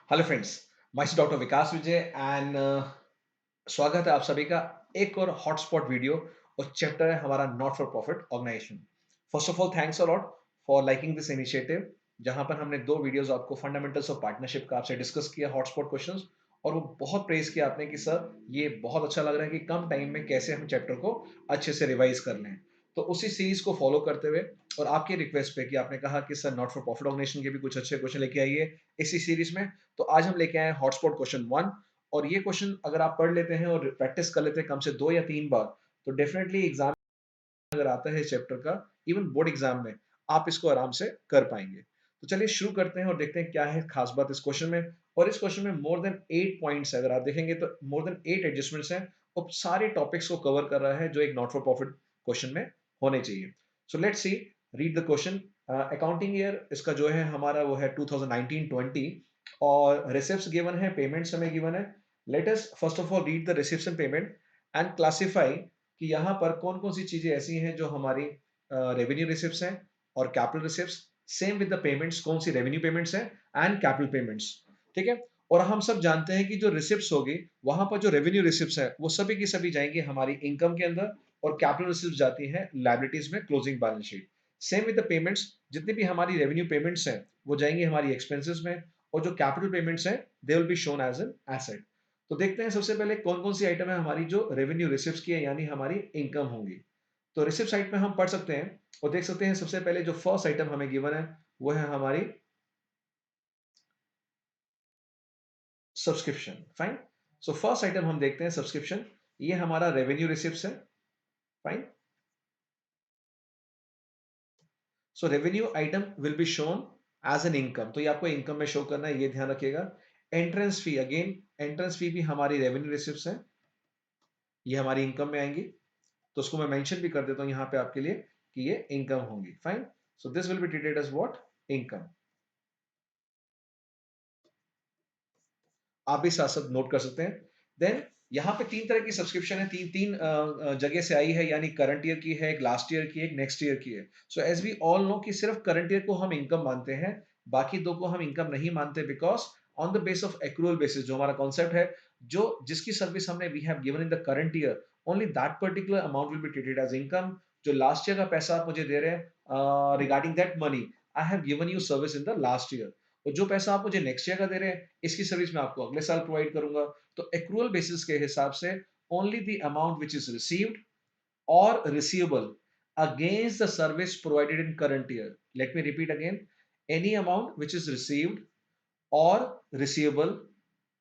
Hello friends, मैं doctor Vikas Vijay and स्वागत है आप सभी का एक और हॉटस्पॉट वीडियो और चैप्टर है हमारा not for profit organisation. First of all thanks a lot for liking this initiative, जहां पर हमने दो वीडियोस आपको फंडामेंटल्स ऑफ पार्टनरशिप का आपसे डिस्कस किया हॉटस्पॉट क्वेश्चंस। और वो बहुत प्रेज किया आपने कि सर ये बहुत अच्छा लग रहा है कि कम टाइम में कैसे हम चैप्टर को अच्छे से रिवाइज कर लें। तो उसी सीरीज को फॉलो करते हुए और आपकी रिक्वेस्ट पे कि आपने कहा कि sir not for profit organisation के भी कुछ अच्छे क्वेश्चन लेके आइए इसी सीरीज में, तो आज हम लेके आए हॉटस्पॉट क्वेश्चन वन। और ये क्वेश्चन अगर आप पढ़ लेते हैं और प्रैक्टिस कर लेते हैं कम से 2 या 3 बार, तो डेफिनिटली एग्जाम अगर आता है इस चैप्टर का, इवन बोर्ड एग्जाम में आप इसको आराम से कर पाएंगे। तो चलिए शुरू करते हैं और देखते हैं क्या है खास बात इस क्वेश्चन में। और इस क्वेश्चन में मोर देन 8 पॉइंट्स है, अगर आप देखेंगे तो मोर देन 8 एडजस्टमेंट्स हैं और सारे टॉपिक्स को कवर कर रहा है जो एक नॉट फॉर प्रॉफिट क्वेश्चन में होने चाहिए। So let's see, read the question. Accounting year इसका जो है हमारा वो है 2019-20 और रिसिप्ट्स गिवन है, पेमेंट्स हमें गिवन है। Let us first of all read the receipts and payment and classify कि यहाँ पर कौन कौन सी चीजें ऐसी हैं जो हमारी रेवेन्यू रिसिप्ट्स हैं और capital receipts. Same with the payments, कौन सी रेवेन्यू पेमेंट्स हैं एंड कैपिटल पेमेंट्स। ठीक है। और हम सब जानते हैं कि जो रिसिप्ट्स होगी वहां पर जो रेवेन्यू रिसिप्ट्स है वो सभी की सभी जाएंगी हमारी इनकम के अंदर, और कैपिटल रिसिप्ट्स जाती हैं लायबिलिटीज में, closing balance sheet. Same with the payments, जितनी भी हमारी रेवेन्यू पेमेंट्स हैं वो जाएंगी हमारी एक्सपेंसेस में, और जो कैपिटल पेमेंट्स हैं they will be shown as an asset. तो देखते हैं सबसे पहले कौन कौन सी आइटम है हमारी जो रेवेन्यू रिसिप्ट्स की है यानी हमारी इनकम होंगी। तो रिसिप्ट साइड में हम पढ़ सकते हैं और देख सकते हैं सबसे पहले जो फर्स्ट आइटम हमें गिवन है वो है हमारी subscription. Fine. So first item हम देखते हैं सब्सक्रिप्शन, ये हमारा रेवेन्यू रिसिप्ट्स है। Fine. So revenue item will be shown as an income, तो ये आपको इनकम में शो करना है, ये ध्यान रखिएगा। Entrance fee, again entrance fee भी हमारी रेवेन्यू रिसिप्ट्स है, ये हमारी इनकम में आएंगी। तो उसको मैं मेंशन भी कर देता हूं यहाँ पे आपके लिए कि ये इनकम होंगी। Fine. So this will be treated as what, income. आप भी साथ साथ नोट कर सकते हैं। देन यहाँ पे तीन तरह की सब्सक्रिप्शन है, तीन तीन जगह से आई है, यानी करंट ईयर की है, एक लास्ट ईयर की है, एक नेक्स्ट ईयर की है। So as we all know कि सिर्फ करंट ईयर को हम इनकम मानते हैं, बाकी दो को हम इनकम नहीं मानते, because on the base of accrual basis जो हमारा कॉन्सेप्ट है, जो जिसकी सर्विस हमने we have given in the current year, only that particular amount will be treated as income. जो लास्ट ईयर का पैसा आप मुझे दे रहे हैं, regarding that money I have given you service in the last year, और जो पैसा आप मुझे नेक्स्ट ईयर का दे रहे हैं इसकी सर्विस मैं आपको अगले साल प्रोवाइड करूंगा। तो एक्रूअल बेसिस के हिसाब से only the amount which is received or receivable against the service provided in current year. Let me repeat again. Any amount which is received or receivable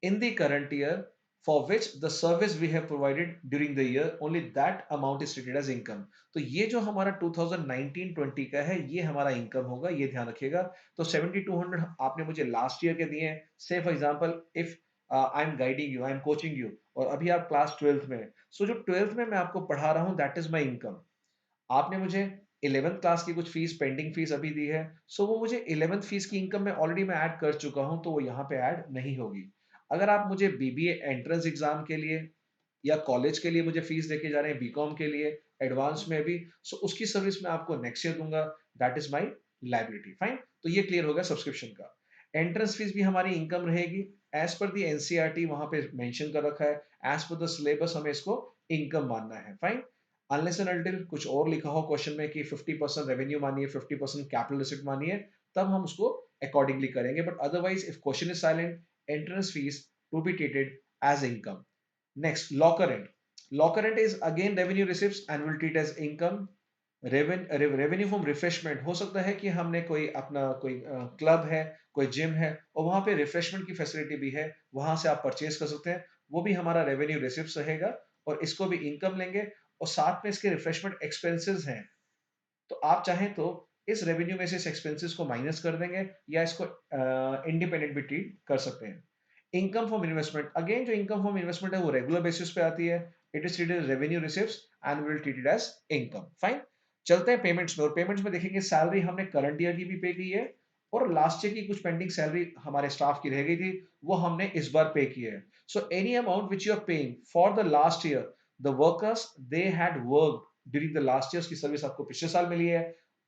in the current year for which the service we have provided during the year, only that amount is treated as income. तो ये जो हमारा 2019-20 का है ये हमारा income होगा, ये ध्यान रखिएगा। तो 7200 आपने मुझे लास्ट ईयर के दिए हैं। से for example if I am guiding you, I am coaching you, और अभी आप क्लास 12th में, सो जो 12th में मैं आपको पढ़ा रहा हूँ दैट इज माई इनकम। आपने मुझे 11th क्लास की कुछ फीस, पेंडिंग फीस अभी दी है, सो वो मुझे 11th फीस की इनकम में ऑलरेडी मैं ऐड कर चुका हूं, तो वो यहाँ पे ऐड नहीं होगी। अगर आप मुझे बीबीए एंट्रेंस एग्जाम के लिए या कॉलेज के लिए मुझे फीस देके जा रहे हैं, बीकॉम के लिए एडवांस में भी, सो उसकी सर्विस मैं आपको नेक्स्ट ईयर दूंगा, that is my liability. Fine. तो ये क्लियर हो गया सब्सक्रिप्शन का। एंट्रेंस फीस भी हमारी इनकम रहेगी, एज पर दी एनसीईआरटी वहां पे मेंशन कर रखा है, एज पर द सिलेबस हमें इसको इनकम मानना है। फाइन। अनलेस एंड अनटिल कुछ और लिखा हो क्वेश्चन में कि 50% रेवेन्यू मानिए, 50% कैपिटल रिसिप्ट मानिए, तब हम उसको अकॉर्डिंगली करेंगे। But otherwise if question is silent, entrance fees to be treated as income. Next, locker rent. Locker rent is again revenue receipts and will treat as income. Revenue from refreshment, हो सकता है कि हमने कोई अपना कोई club है, कोई जिम है और वहां पे रिफ्रेशमेंट की फैसिलिटी भी है, वहां से आप परचेज कर सकते हैं, वो भी हमारा रेवेन्यू रिसिप्ट रहेगा, और इसको भी इनकम लेंगे। और साथ में इसके रिफ्रेशमेंट एक्सपेंसेस हैं, तो आप चाहें तो इस रेवेन्यू में से इस एक्सपेंसेस को माइनस कर देंगे या इसको इंडिपेंडेंट भी ट्रीट कर सकते हैं। इनकम फ्रॉम इन्वेस्टमेंट, अगेन जो इनकम फ्रॉम इन्वेस्टमेंट है वो रेगुलर बेसिस पे आती है, it is treated revenue receipts and will treated as income. Fine. चलते हैं पेमेंट्स में, और पेमेंट्स में देखेंगे सैलरी हमने करंट ईयर की भी पे की है, और लास्ट ईयर की कुछ पेंडिंग सैलरी हमारे स्टाफ की रह गई थी, वो हमने इस बार पे की है। So any amount which you are paying for the last year, the workers they had work during the last year की सर्विस आपको पिछले साल मिली है,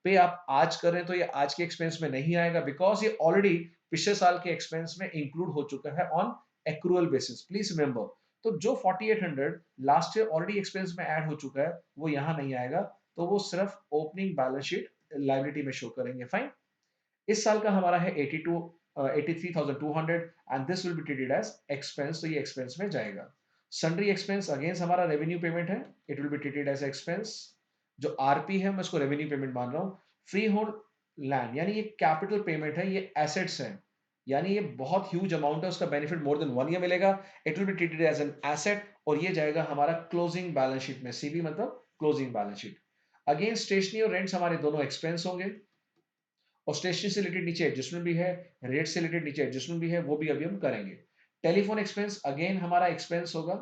पे आप आज कर रहे हैं तो ये आज के एक्सपेंस में नहीं आएगा, बिकॉज ये ऑलरेडी पिछले साल के एक्सपेंस में इंक्लूड हो चुका है on accrual basis, please remember. तो जो 4800 लास्ट ईयर ऑलरेडी एक्सपेंस में ऐड हो चुका है वो यहाँ नहीं आएगा, तो वो सिर्फ ओपनिंग बैलेंस शीट लाइबिलिटी में शो करेंगे। फाइन। इस साल का हमारा है 83,200 and this will be treated as expense, तो ये एक्सपेंस में जाएगा। सन्ड्री एक्सपेंस अगेंस्ट हमारा रेवेन्यू पेमेंट है, it will be treated as expense. जो आरपी है मैं उसको रेवेन्यू पेमेंट मान रहा हूँ। फ्री होल्ड लैंड यानी ये कैपिटल पेमेंट है, ये एसेट्स हैं, यानी ये बहुत ह्यूज अमाउंट है, उसका बेनिफिट मोर देन 1 ईयर मिलेगा। It will be treated as an asset और ये जाएगा हमारा क्लोजिंग बैलेंस शीट में। सीबी मतलब closing balance sheet. Again stationery और रेंट्स हमारे दोनों एक्सपेंस होंगे और स्टेशनरी से रिलेटेड नीचे एडजस्टमेंट भी है, रेट से रिलेटेड नीचे एडजस्टमेंट भी है, वो भी अभी हम करेंगे। टेलीफोन एक्सपेंस अगेन हमारा एक्सपेंस होगा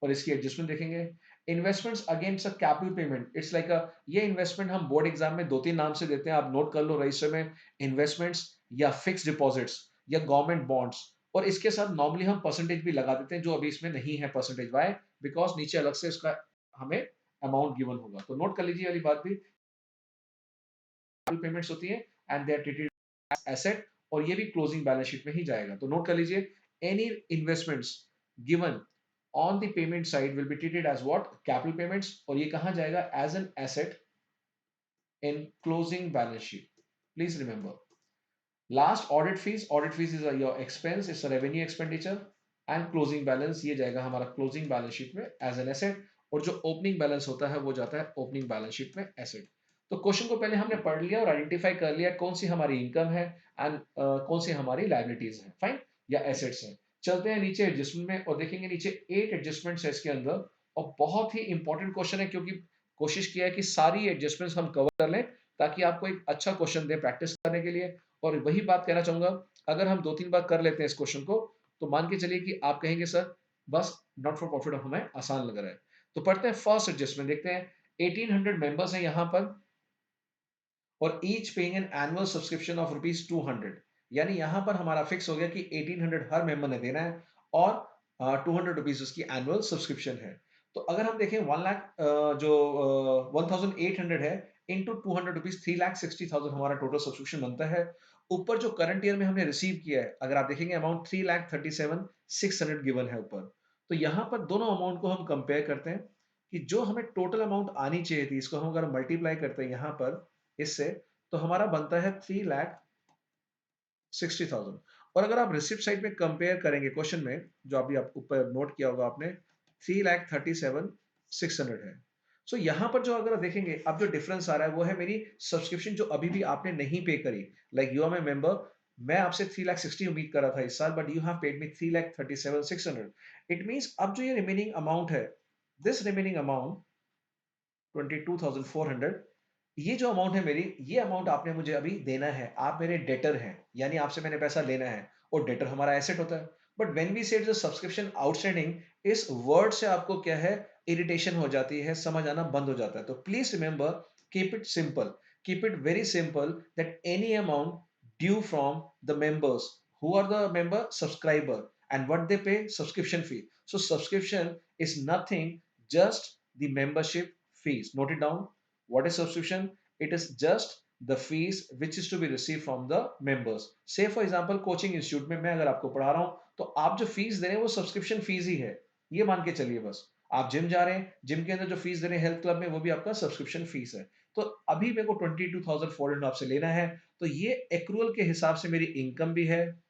और इसकी एडजस्टमेंट देखेंगे। Investments again it's a capital payment, it's like अ, ये इन्वेस्टमेंट हम बोर्ड एग्जाम में 2-3 नाम से देते हैं, आप नोट कर लो रजिस्टर में। इन्वेस्टमेंट्स या फिक्स डिपॉजिट्स या गवर्नमेंट बॉन्ड्स, और इसके साथ नॉर्मली हम परसेंटेज भी लगा देते हैं, जो अभी इसमें नहीं है परसेंटेज। वाई? बिकॉज नीचे अलग से इसका हमें अमाउंट गिवन होगा, तो नोट कर लीजिए वाली बात भी। पेमेंट्स होती है and they are treated asset और ये भी क्लोजिंग बैलेंस शीट में ही जाएगा, तो नोट कर लीजिए। Any investments given on the payment side will be treated as what? Capital payments, और ये कहां जाएगा? As an asset in closing balance sheet, please remember. Last audit fees is your expense, it's a revenue expenditure and closing balance ये जाएगा हमारा closing balance sheet में as an asset, और जो ओपनिंग बैलेंस होता है वो जाता है ओपनिंग बैलेंस शीट में एसेट। तो क्वेश्चन को पहले हमने पढ़ लिया और आइडेंटिफाई कर लिया कौन सी हमारी इनकम है एंड कौन सी हमारी लायबिलिटीज है, फाइन, या एसेट्स है। चलते हैं नीचे एडजस्टमेंट में और देखेंगे नीचे 8 एडजस्टमेंट्स है इसके अंदर, और बहुत ही इंपॉर्टेंट क्वेश्चन है क्योंकि कोशिश किया है कि सारी एडजस्टमेंट्स हम कवर कर लें ताकि आपको एक अच्छा क्वेश्चन दे प्रैक्टिस करने के लिए। और वही बात कहना चाहूंगा, अगर हम 2-3 बार कर लेते हैं इस क्वेश्चन को, तो मान के चलिए कि आप कहेंगे सर बस नॉट फॉर प्रॉफिट हमें आसान लग रहा है। तो पढ़ते हैं फर्स्ट एडजस्टमेंट, देखते हैं। 1800 मेंबर्स हैं यहाँ पर और each paying an annual subscription of ₹200, यानी यहाँ पर हमारा फिक्स हो गया कि 1800 हर मेंबर ने देना है और ₹200 उसकी एनुअल सब्सक्रिप्शन है। तो अगर हम देखें 1 लाख जो 1800 है इंटू ₹200, 3,60,000 हमारा टोटल सब्सक्रिप्शन बनता है। ऊपर जो करंट ईयर में हमने रिसीव किया है, अगर आप देखेंगे अमाउंट 3,37,600 गिवन है ऊपर। तो यहाँ पर दोनों अमाउंट को हम कंपेयर करते हैं कि जो हमें टोटल अमाउंट आनी चाहिए थी, इसको हम अगर मल्टीप्लाई करते हैं यहाँ पर इससे, तो हमारा बनता है 3,60,000। और अगर आप रिसिप्ट साइड में कंपेयर करेंगे क्वेश्चन में, जो अभी आप ऊपर नोट किया होगा आपने, 3,37,600 है। सो यहाँ पर जो अगर देखेंगे अब जो डिफरेंस आ रहा है वो है मेरी सब्सक्रिप्शन जो अभी भी आपने नहीं पे करी। Like you are my member, मैं आपसे 3,60,000 उम्मीद कर रहा था इस साल, but you have paid me 3,37,600। It means अब जो ये रिमेनिंग अमाउंट है, दिस रिमेनिंग अमाउंट 22,400, ये जो अमाउंट है मेरी, ये अमाउंट आपने मुझे अभी देना है। आप मेरे डेटर हैं, यानी आपसे मैंने पैसा लेना है, और डेटर हमारा एसेट होता है। बट व्हेन वी से सब्सक्रिप्शन आउटस्टैंडिंग, इस वर्ड से आपको क्या है, इरिटेशन हो जाती है, समझ आना बंद हो जाता है। तो please remember, keep it simple, keep it very simple, that any amount due from the members, who are the member? Subscriber. And what they pay? Subscription fee. So subscription is nothing, just the membership fees. Note it down. What is subscription? It is just the fees which is to be received from the members. Say for example coaching institute में मैं अगर आपको पढ़ा रहा हूँ, तो आप जो फीस दे रहे हैं वो सब्सक्रिप्शन फीस ही है, ये मान के चलिए। बस आप जिम जा रहे हैं, जिम के अंदर जो फीस दे रहे हैं हेल्थ क्लब में, वो भी आपका सब्सक्रिप्शन फीस है। तो अभी मेरे को 22,400 आपसे लेना है, तो ये एक्रूअल के हिसाब से मेरी इनकम भी है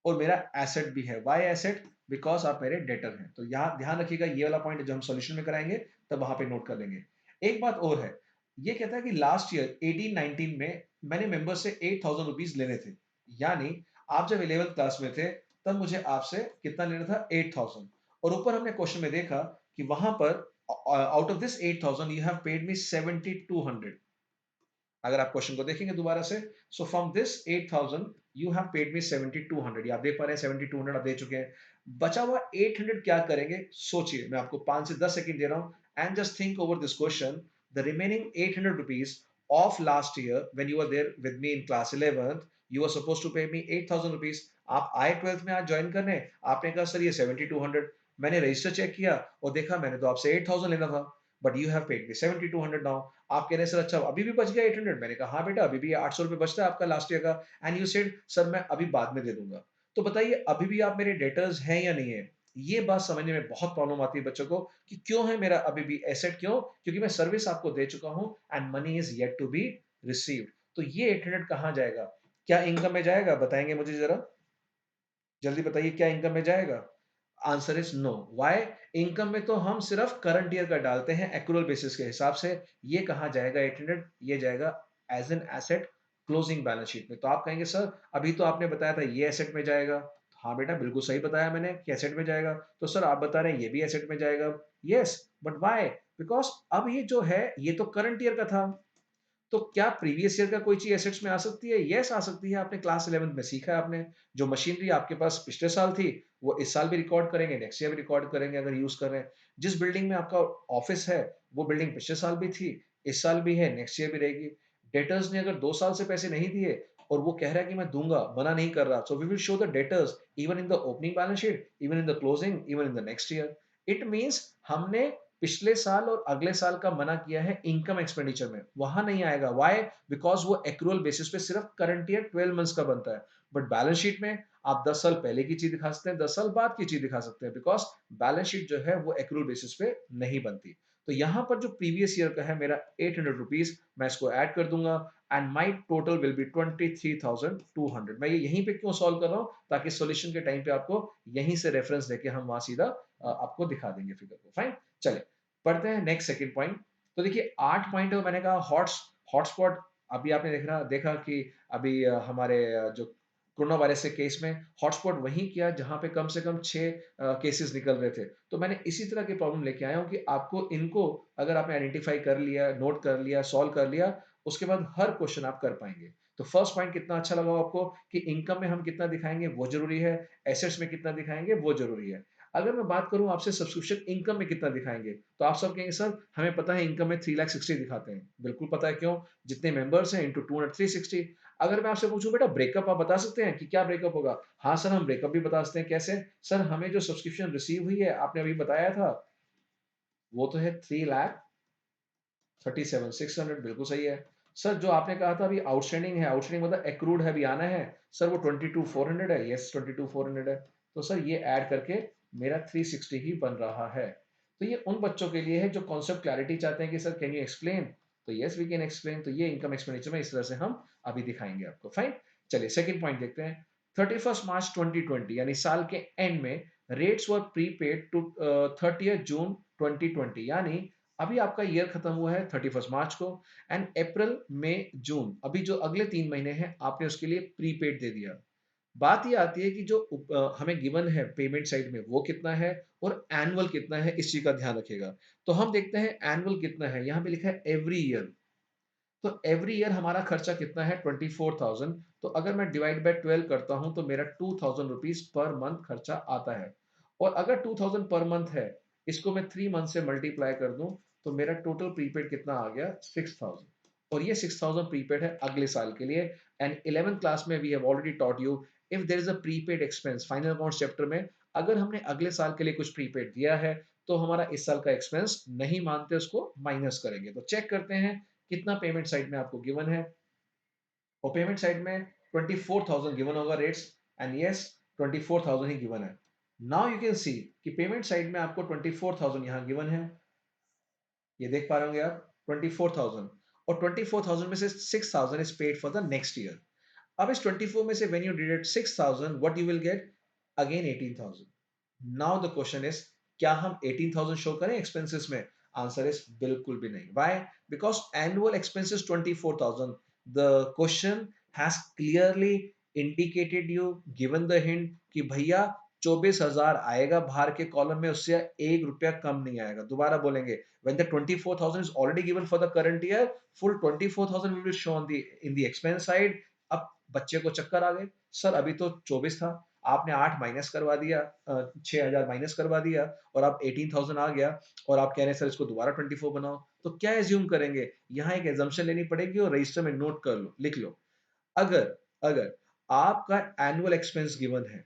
और मेरा एसेट भी है। Y asset? बिकॉज आप मेरे डेटर हैं। तो यहाँ ध्यान रखिएगा, ये वाला पॉइंट जो हम सॉल्यूशन में कराएंगे तब वहां पे नोट कर लेंगे। एक बात और है, ये कहता है कि लास्ट ईयर 18-19 में मैंने मेंबर से 8,000 रुपीज लेने थे, यानी आप जब 11th क्लास में थे तब मुझे आपसे कितना लेना था? 8,000। और ऊपर हमने क्वेश्चन में देखा कि वहां पर out of this 8,000 you have paid मी 7,200। अगर आप क्वेश्चन को देखेंगे दोबारा से, so from this 8,000 you have paid मी 7,200, आप देख पा रहे हैं 7,200 आप दे चुके हैं। बचा हुआ 800 क्या करेंगे? सोचिए, मैं आपको 5 से 10 सेकंड दे रहा हूं and just think over this question. The remaining 800 rupees of last year when you were there with me in class 11th, you are suppose to pay me 8,000 rupees. आप आए 12th में आज ज्वाइन करने, आपने कहा सर ये 7,200। मैंने register check किया और देखा मैंने तो आपसे 8,000 लेना था। But you have paid me 7200 now. आप कह रहे हैं सर अच्छा अभी भी बच गया 800। मैंने कहा हाँ बेटा अभी भी 800 रुपए बचता है आपका लास्ट ईयर का। एंड यू सेड सर मैं अभी बाद में दे दूंगा। तो बताइए अभी भी आप मेरे डेटर्स हैं या नहीं है? ये बात समझने में बहुत प्रॉब्लम आती है बच्चों को कि क्यों है मेरा अभी भी एसेट, क्यों? क्योंकि मैं सर्विस आपको दे चुका हूं and money is yet to be received. तो ये 800 कहाँ जाएगा? क्या इनकम में जाएगा? बताएंगे मुझे जरा, जल्दी बताइए क्या इनकम में जाएगा? Answer is no. Why? Income में तो हम सिर्फ करंट ईयर का डालते हैं एक्रूअल बेसिस के हिसाब से। ये कहाँ जाएगा 800? ये जाएगा as an asset closing balance sheet में। तो आप कहेंगे सर अभी तो आपने बताया था ये एसेट में जाएगा। हाँ बेटा बिल्कुल सही बताया मैंने कि एसेट में जाएगा। तो सर आप बता रहे हैं ये भी एसेट में जाएगा। Yes, but why? बिकॉज अब ये जो है ये तो करंट ईयर का था। तो क्या प्रीवियस ईयर का कोई चीज एसेट्स में आ सकती है? यस आ सकती है। आपने क्लास 11th में सीखा है आपने। जो मशीनरी आपके पास पिछले साल थी वो इस साल भी रिकॉर्ड करेंगे, नेक्स्ट ईयर भी रिकॉर्ड करेंगे अगर यूज कर रहे हैं। जिस बिल्डिंग में आपका ऑफिस है वो बिल्डिंग पिछले साल भी थी, इस साल भी है, नेक्स्ट ईयर भी रहेगी। डेटर्स ने अगर 2 साल से पैसे नहीं दिए और वो कह रहा है कि मैं दूंगा, मना नहीं कर रहा, so we will show the debtors even in the opening balance sheet, even in the closing, even in the next year. It means हमने पिछले साल और अगले साल का मना किया है इनकम एक्सपेंडिचर में, वहां नहीं आएगा। व्हाई? बिकॉज वो एक्रूअल बेसिस पे सिर्फ करंट ईयर 12 मंथ्स का बनता है। बट बैलेंस शीट में आप 10 साल पहले की चीज दिखा सकते हैं, 10 साल बाद की चीज दिखा सकते हैं, बिकॉज बैलेंस शीट जो है वो एक्रूअल बेसिस पे नहीं बनती। तो यहां पर जो प्रीवियस ईयर का है मेरा 800 रुपीज, मैं इसको ऐड कर दूंगा and my total will be 23,200। मैं ये यहीं पे क्यों सॉल्व कर रहा हूँ? ताकि सोल्यूशन के टाइम पे आपको यहीं से रेफरेंस देके हम वहां सीधा आपको दिखा देंगे फिगर को। फाइन, चलिए पढ़ते हैं नेक्स्ट सेकंड पॉइंट। तो देखिए 8 पॉइंट है, मैंने कहा हॉटस्पॉट। अभी आपने देखना देखा कि अभी हमारे जो कोरोना वायरस के केस में हॉटस्पॉट वहीं किया जहां पे कम से कम 6 केसेस निकल रहे थे। तो मैंने इसी तरह की प्रॉब्लम लेके आया हूं कि आपको इनको अगर आपने आइडेंटिफाई कर लिया, नोट कर लिया, सॉल्व कर लिया, उसके बाद हर क्वेश्चन आप कर पाएंगे। तो फर्स्ट पॉइंट कितना अच्छा लगा आपको कि इनकम में हम कितना दिखाएंगे वो जरूरी है, एसेट्स में कितना दिखाएंगे वो जरूरी है। अगर मैं बात करूं आपसे सब्सक्रिप्शन इनकम में कितना दिखाएंगे, तो आप सब कहेंगे सर हमें पता है इनकम में 3,60,000 दिखाते हैं। बिल्कुल पता है, क्यों? जितने मेंबर्स हैं इंटू 200 360। अगर मैं आपसे पूछूं बेटा ब्रेकअप आप बता सकते हैं कि क्या ब्रेकअप होगा? हाँ सर हम ब्रेकअप भी बता सकते हैं। कैसे? सर हमें जो सब्सक्रिप्शन रिसीव हुई है आपने अभी बताया था वो तो है 3,37,600। बिल्कुल सही है। सर जो आपने कहा था अभी आउटस्टैंडिंग है, आउटस्टैंडिंग मतलब एक्रूड है, अभी आना है, सर वो 22,400 है। यस 22,400 है। तो सर ये ऐड करके मेरा 360 ही बन रहा है। तो ये उन बच्चों के लिए है जो कॉन्सेप्ट क्लैरिटी चाहते हैं कि सर कैन यू एक्सप्लेन। तो यस वी कैन एक्सप्लेन। तो ये इनकम एक्सपेंडिचर में इस तरह से हम अभी दिखाएंगे आपको। फाइन, चलिए सेकंड पॉइंट देखते हैं। 31 मार्च 2020 यानी साल के एंड में रेट्स वर प्रीपेड टू 30 जून 2020। यानी अभी आपका ईयर खत्म हुआ है 31 मार्च को एंड अप्रैल मई जून, अभी जो अगले 3 महीने हैं आपने उसके लिए प्रीपेड दे दिया। बात ये आती है कि जो हमें गिवन है पेमेंट साइड में वो कितना है और एनुअल कितना है, इस चीज का ध्यान रखिएगा। तो हम देखते हैं एनुअल कितना है, यहाँ पे लिखा है एवरी ईयर। तो एवरी ईयर हमारा खर्चा कितना है 24,000। तो अगर मैं डिवाइड बाय 12 करता हूं तो मेरा 2,000 रुपीज पर मंथ खर्चा आता है। और अगर 2,000 पर मंथ है, इसको मैं 3 मंथ से मल्टीप्लाई कर दूं तो मेरा टोटल प्रीपेड कितना आ गया 6,000। और ये 6,000 प्रीपेड है अगले साल के लिए। एंड 11th क्लास में we have already taught you if there is a prepaid expense final account chapter में, अगर हमने अगले साल के लिए कुछ प्रीपेड दिया है तो हमारा इस साल का एक्सपेंस नहीं मानते, उसको माइनस करेंगे। तो चेक करते हैं कितना पेमेंट साइड में आपको गिवन है। और पेमेंट साइड में 24,000 गिवन होगा rates. And yes 24,000 he given है। नाउ यू कैन सी कि पेमेंट साइड में आपको 24,000 यहां गिवन है, ये देख पा रहे होंगे आप 24,000। और 24,000 में से 6,000 is paid for the next year. अब इस 24 में से when you deduct 6,000 what you will get? Again 18,000। Now the question is क्या हम 18,000 शो करें एक्सपेंसेस में? आंसर इज बिल्कुल भी नहीं। Why? Because annual expenses 24,000। The question has clearly indicated you, given the hint कि भैया 24,000 आएगा बाहर के कॉलम में, उससे 1 रुपया कम नहीं आएगा। दोबारा बोलेंगे, when the 24,000 is already given for the current year, full 24,000 will be shown in the expense side। अब बच्चे को चक्कर आ गए, सर अभी तो 24 था, आपने 8 माइनस करवा दिया, 6,000 माइनस करवा दिया और अब 18,000 आ गया और आप कह रहे हैं सर इसको दोबारा 24 बनाओ। तो क्या एज्यूम करेंगे? यहाँ एक एजम्पशन लेनी पड़ेगी और रजिस्टर में नोट कर लो, लिख लो। अगर अगर आपका एनुअल एक्सपेंस गिवन है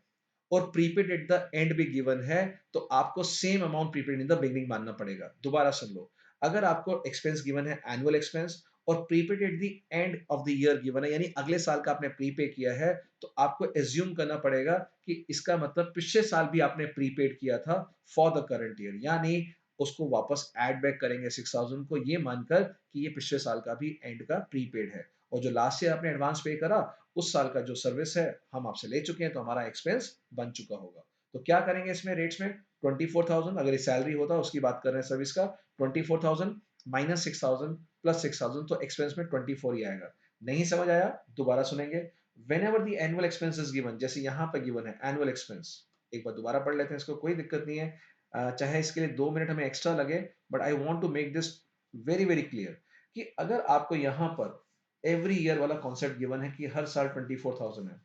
और प्रीपेड एट द एंड भी गिवन है तो आपको same amount prepaid in the beginning मानना पड़ेगा। दोबारा सुन लो, अगर आपको एक्सपेंस गिवन है एनुअल एक्सपेंस और prepaid at the end of the year given है, यानी अगले साल का आपने प्रीपे किया है, तो आपको एज्यूम करना पड़ेगा कि इसका मतलब पिछले साल भी आपने प्रीपेड किया था फॉर द करंट ईयर, यानी उसको वापस ऐड बैक करेंगे 6000 को, ये मानकर कि ये पिछले साल का भी एंड का प्रीपेड है, और जो लास्ट ईयर आपने एडवांस पे करा उस साल का जो सर्विस है हम आपसे ले चुके हैं, तो हमारा एक्सपेंस बन चुका होगा। तो क्या करेंगे इसमें रेट्स में, 24,000 अगर ये सैलरी होता उसकी बात कर रहे हैं सर्विस का, 24,000 माइनस 6,000 प्लस 6,000, तो एक्सपेंस में 24 ही आएगा। नहीं समझ आया दोबारा सुनेंगे। When ever the annual expense is given, जैसे यहाँ पे गिवन है एनुअल एक्सपेंस, एक बार दोबारा पढ़ लेते हैं इसको, कोई दिक्कत नहीं है। चाहे इसके लिए 2 मिनट हमें एक्स्ट्रा लगे, but I want to make this very very clear कि अगर आपको यहाँ पर एवरी ईयर वाला कॉन्सेप्ट गिवन है कि हर साल 24,000 है,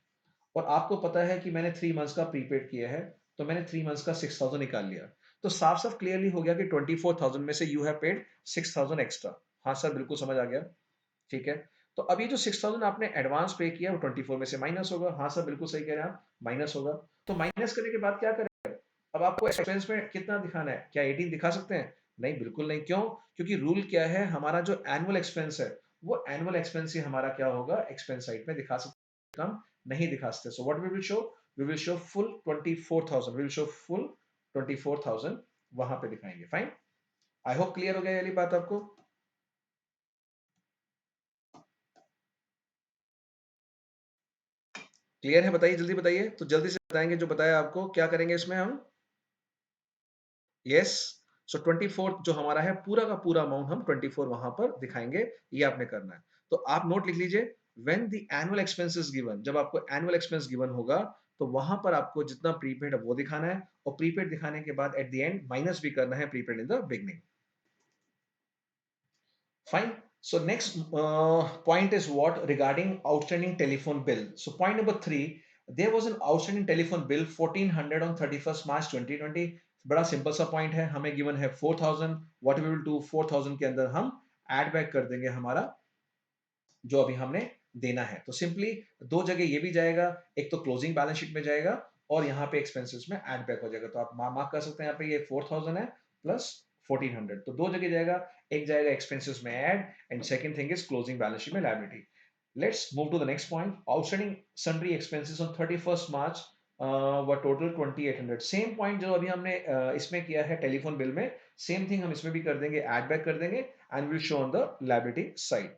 और आपको पता है कि मैंने 3 मंथ्स का प्रीपेड किया है, तो मैंने 3 मंथ्स का 6,000 निकाल लिया, तो साफ साफ क्लियरली हो गया कि 24,000 में से यू हैव पेड 6,000 एक्स्ट्रा। हाँ सर बिल्कुल समझ आ गया, ठीक है। तो अब ये जो 6,000 आपने एडवांस पे किया वो 24 में से माइनस होगा। हाँ सर बिल्कुल सही कह रहे हैं आप, माइनस होगा। तो माइनस करने के बाद क्या करें, अब आपको एक्सपेंस में कितना दिखाना है, क्या 18 दिखा सकते हैं? नहीं बिल्कुल नहीं, क्यों? क्योंकि रूल क्या है, हमारा जो एनुअल एक्सपेंस है वो एनुअल एक्सपेंस ही हमारा क्या होगा, एक्सपेंस साइड में दिखा सकते, हम नहीं दिखा सकते। So what we will show, we will show full 24,000, we will show full 24,000 वहां पे दिखाएंगे। फाइन, आई होप क्लियर हो गया ये वाली बात आपको। क्लियर है, बताइए जल्दी बताइए, तो जल्दी से बताएंगे जो बताया आपको, क्या करेंगे इसमें हम। यस, सो 24 जो हमारा है पूरा का पूरा अमाउंट हम 24 वहां पर दिखाएंगे, ये आपने करना है। तो आप नोट लिख लीजिए, when the annual expense is given, जब आपको एनुअल एक्सपेंस गिवन होगा तो वहां पर आपको जितना प्रीपेड है वो दिखाना है, और प्रीपेड दिखाने के बाद एट द एंड माइनस भी करना है prepaid in the beginning. Fine. So next point is what regarding outstanding telephone bill. So point number 3, there was an outstanding telephone bill 1400 on 31st March 2020. बड़ा simple सा point है, हमें given है 4,000, what we will do 4,000 के अंदर हम add back कर देंगे हमारा जो अभी हमने देना है। तो सिंपली दो जगह ये भी जाएगा, एक तो क्लोजिंग बैलेंस शीट में जाएगा और यहाँ पे एक्सपेंसेस में ऐड बैक हो जाएगा। तो आप मार्क कर सकते हैं यहाँ पे ये 4,000 है प्लस 1,400, तो दो जगह जाएगा, एक जाएगा एक्सपेंसेस में add and second thing is closing balance sheet में liability. Let's move to the next point, outstanding sundry expenses on 31st March व टोटल 2,800। सेम पॉइंट जो अभी हमने इसमें किया है टेलीफोन बिल में, सेम थिंग हम इसमें भी कर देंगे, ऐड बैक कर देंगे and will show on the liability side.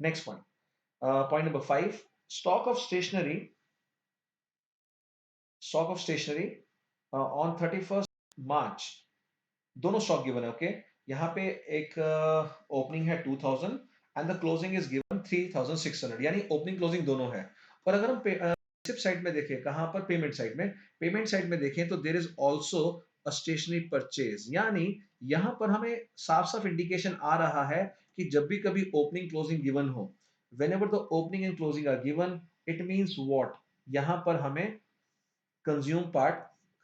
Next point, point number 5, stock of stationery, stock of stationery on 31st March, दोनों स्टॉक गिवन है, ओके। यहाँ पे एक ओपनिंग है 2000 and the closing is given 3600, यानी opening closing दोनों है। और अगर हम रिसिप्ट साइड में देखें, कहाँ पर, पेमेंट साइड में, पेमेंट साइड में देखें तो there is also a stationery purchase, यानी यहाँ पर हमें साफ साफ इंडिकेशन आ रहा है कि जब भी कभी ओपनिंग क्लोजिंग गिवन हो, whenever the opening and closing are given, it means what, यहाँ पर हमें कंज्यूम पार्ट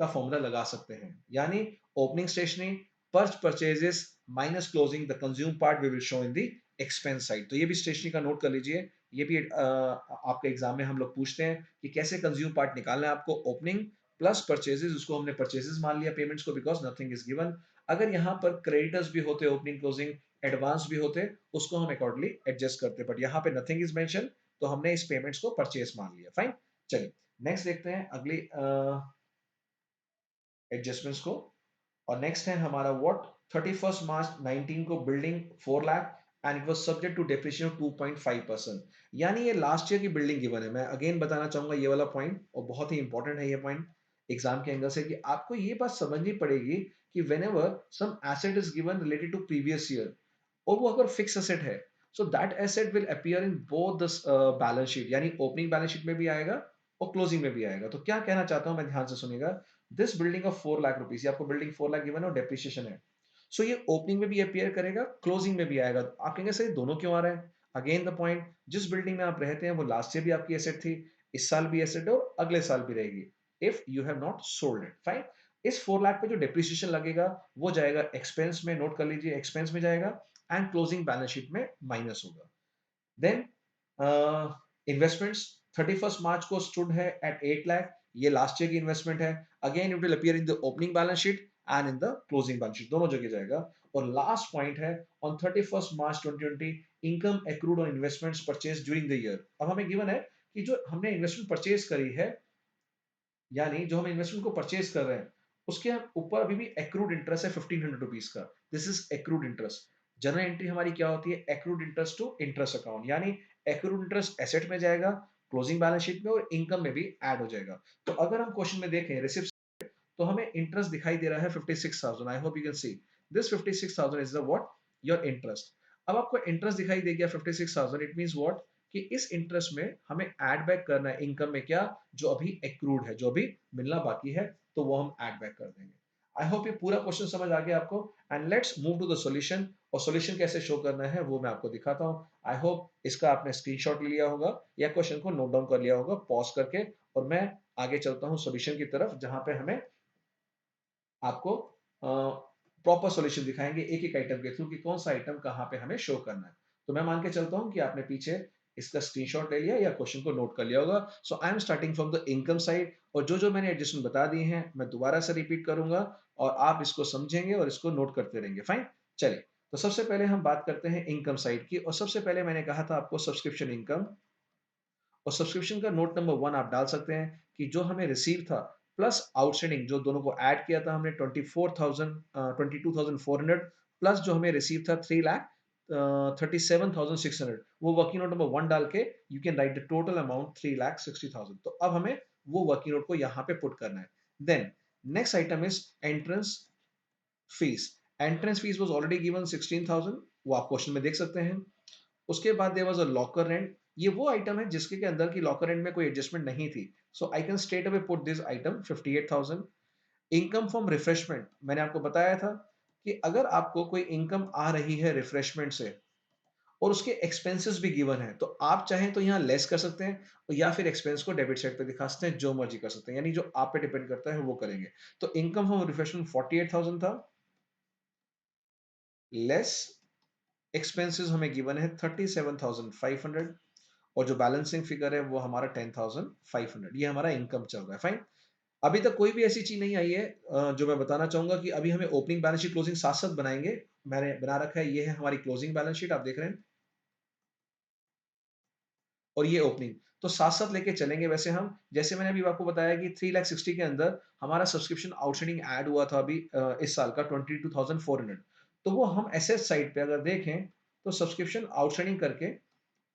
का फॉर्मूला लगा सकते हैं, यानी ओपनिंग स्टेशनरी पर्च purchases minus closing, the consume part we will show in the expense side. तो ये भी स्टेशनरी का नोट कर लीजिए, ये भी आपके एग्जाम में हम लोग पूछते हैं कि कैसे कंज्यूम पार्ट निकालना है आपको, ओपनिंग प्लस परचेजेस, उसको हमने परचेजेस मान लिया पेमेंट्स को बिकॉज नथिंग इज गिवन। अगर यहाँ पर क्रेडिटर्स भी होते, ओपनिंग क्लोजिंग एडवांस भी होते, उसको हम अकॉर्डिंगली एडजस्ट करते, बट यहाँ पे नथिंग इज मेंशन, तो हमने इस पेमेंट्स को परचेज मान लिया। फाइन, चलिए नेक्स्ट देखते हैं अगली एडजस्टमेंट्स को। और नेक्स्ट है हमारा व्हाट, 31st मार्च 19 को building 4 lakh and it was subject to depreciation 2.5%, यानी ये लास्ट ईयर की बिल्डिंग गिवन है। मैं अगेन बताना चाहूंगा ये वाला पॉइंट, और बहुत ही इंपॉर्टेंट है ये पॉइंट एग्जाम के एंगल से, कि आपको ये बात समझनी पड़ेगी कि whenever some asset is given related to previous year, और वो अगर फिक्स एसेट है, so that asset will appear in both the balance sheet, यानी ओपनिंग बैलेंस शीट में भी आएगा और क्लोजिंग में भी आएगा। तो क्या कहना चाहता हूं मैं, ध्यान से सुनिएगा, this building of 4 lakh rupees, आपको बिल्डिंग 4 लाख गिवन और डेप्रिसिएशन है, सो ये ओपनिंग में भी अपीयर करेगा, क्लोजिंग में भी आएगा। आप कहेंगे सर दोनों क्यों आ रहा है, अगेन द पॉइंट, जिस बिल्डिंग में आप रहते हैं वो लास्ट ईयर भी आपकी एसेट थी, इस साल भी एसेट है और अगले साल भी रहेगी, if you have not sold it. Fine, इस 4 लाख पे जो डेप्रिसिएशन लगेगा वो जाएगा एक्सपेंस में, नोट कर लीजिए एक्सपेंस में जाएगा एंड क्लोजिंग बैलेंस शीट में माइनस होगा। देन इन्वेस्टमेंट्स 31st मार्च को स्टूड है एट 8 लाख, ये लास्ट ईयर की इन्वेस्टमेंट है, again it will appear in the opening balance sheet and in the closing balance sheet, दोनों जगह जाएगा। और लास्ट पॉइंट है on 31st March 2020 income accrued on investments purchase during the year. अब हमें given है कि जो हमने इन्वेस्टमेंट परचेज करी है, यानी जो हम इन्वेस्टमेंट को परचेज कर रहे हैं, उसके ऊपर अभी भी एक्रूड इंटरेस्ट है 1500 रुपीज का। This is accrued interest. General entry हमारी क्या होती है? Accrued interest to interest account, यानी एक्रूड इंटरेस्ट एसेट में जाएगा, क्लोजिंग बैलेंस शीट में और इनकम में भी ऐड हो जाएगा। तो अगर हम क्वेश्चन में देखें रिसिप्ट, तो हमें इंटरेस्ट दिखाई दे रहा है 56,000। I hope you can see this 56,000 is the what? Your interest. अब आपको इंटरेस्ट दिखाई दे गया 56,000, इट मींस व्हाट? कि इस इंटरेस्ट में हमें ऐड बैक करना है इनकम में क्या? जो अभी एक्रूड है, जो अभी मिलना बाकी है, तो वो हम ऐड बैक कर देंगे। आई होप ये पूरा क्वेश्चन समझ आ गया आपको। And let's move to the solution. और सॉल्यूशन कैसे शो करना है वो मैं आपको दिखाता हूँ। आई होप इसका आपने स्क्रीनशॉट लिया होगा या क्वेश्चन को नोट डाउन कर लिया होगा पॉज करके, और मैं आगे चलता हूँ सॉल्यूशन की तरफ, जहां पे हमें आपको प्रॉपर सॉल्यूशन दिखाएंगे एक एक आइटम के थ्रू कि कौन सा आइटम कहाँ पे हमें शो करना है। तो मैं मान के चलता हूँ कि आपने पीछे इसका स्क्रीनशॉट ले लिया या क्वेश्चन को नोट कर लिया होगा। So I am starting from the income side, और जो जो मैंने एडजस्टमेंट बता दिए हैं मैं दोबारा से रिपीट करूंगा, और आप इसको समझेंगे और इसको नोट करते रहेंगे। फाइन, चलिए। तो सबसे पहले हम बात करते हैं इनकम साइड की, और सबसे पहले मैंने कहा था आपको सब्सक्रिप्शन इनकम। और सब्सक्रिप्शन का नोट नंबर 1 आप डाल सकते हैं कि जो हमें रिसीव था प्लस आउटस्टैंडिंग, जो दोनों को ऐड किया था हमने 22,400 प्लस जो हमें रिसीव था 3,37,600, वो वर्किंग नोट नंबर 1 डाल के you can write the total amount 3,60,000। तो अब हमें वो वर्किंग नोट को यहाँ पे पुट करना है। Then next item is entrance fees. Entrance fees was already given 16,000, वो आप क्वेश्चन में देख सकते हैं। उसके बाद there was a locker rent. ये वो आइटम है जिसके के अंदर की लॉकर रेंट में कोई एडजस्टमेंट नहीं थी, so I can straight away put this item 58,000। Income from refreshment, मैंने आपको बताया था कि अगर आपको कोई इनकम आ रही है रिफ्रेशमेंट से और उसके एक्सपेंसेस भी गिवन है, तो आप चाहें तो यहाँ लेस कर सकते हैं या फिर एक्सपेंस को डेबिट साइड पे दिखा सकते हैं, जो मर्जी कर सकते हैं, यानी जो आप पे डिपेंड करता है वो करेंगे। तो इनकम फ्रॉम रिफ्रेशमेंट 48,000 था, लेस एक्सपेंसेस हमें गिवन है 37,500, और जो बैलेंसिंग फिगर है वो हमारा 10,500। ये हमारा इनकम चल रहा है। फाइन। अभी तक कोई भी ऐसी चीज नहीं आई है जो मैं बताना चाहूंगा कि अभी हमें ओपनिंग बैलेंस शीट क्लोजिंग साथ साथ बनाएंगे। मैंने बना रखा है, ये है हमारी क्लोजिंग बैलेंस शीट, आप देख रहे हैं, और ये ओपनिंग, तो साथ साथ लेके चलेंगे। वैसे हम, जैसे मैंने अभी आपको बताया कि 3,60,000 के अंदर हमारा सब्सक्रिप्शन आउटस्टैंडिंग ऐड हुआ था अभी इस साल का 22,400, तो वो हम एसेट साइड पे अगर देखें तो सब्सक्रिप्शन आउटस्टैंडिंग करके